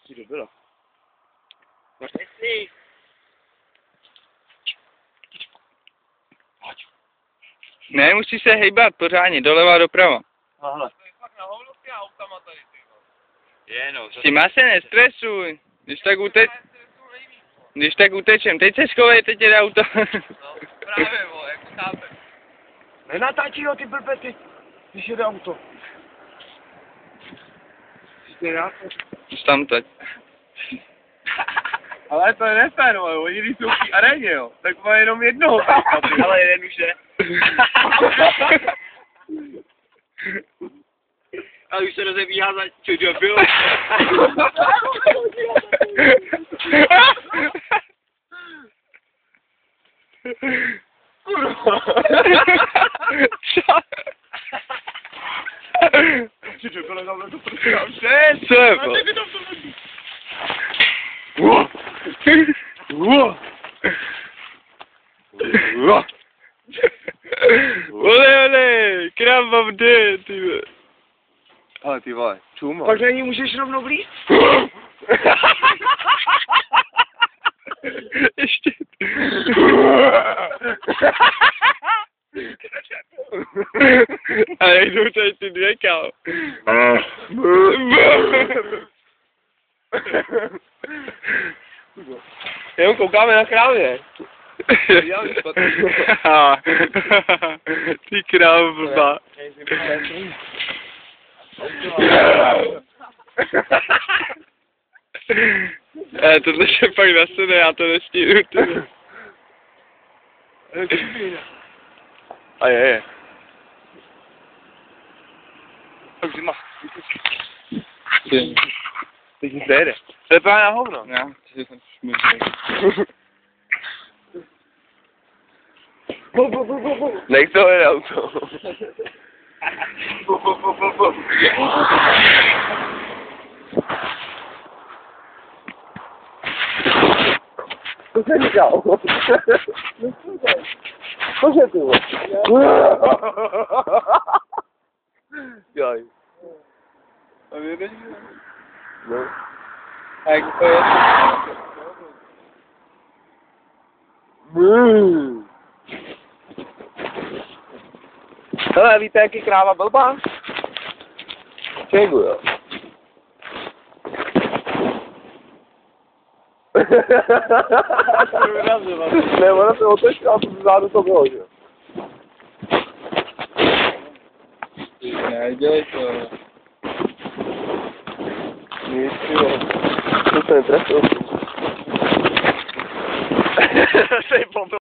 Co to bylo? Ne, musí se hejbat pořádně, doleva doprava. Aha. S tím se nestresuj. Když tak utečem. Teď se schovej, teď jde auto. Právě, vole, jako chápem. Nenatáčí ho, ty blbety, když jede auto. Už tam teď. Ale to je nefér, vole, oni když jsou v té aréně, jo, tak má jenom jednoho. Ale jeden už je. A už se rozebíhá za čo bylo. Čo bylo tam to prskám? Co je to? Ole, kráva vde, ty vole. Ale ty vole, čum. Pak na ní můžeš rovnou vlízt? Ještě. A jak jdou tady ty dvě, kámo. Jenom koukáme na krávě. Ty kráva blbá. Tohle se pak nasede, já to nestínu. A je. Tak zima. Teď nic nejde. To je právě na hovno. Já, ty jsem šmutný. Nech to jde auto. Co jsi říkal? Cože ty vole? Jaj. A vědeš? No. A jak to je? Hele, víte, jak je kráva blbá? Čegu, jo. Ne, ona se otočila a zádu to bylo, že jo. Ne, dělej to. Nic, jo. To se netrefil.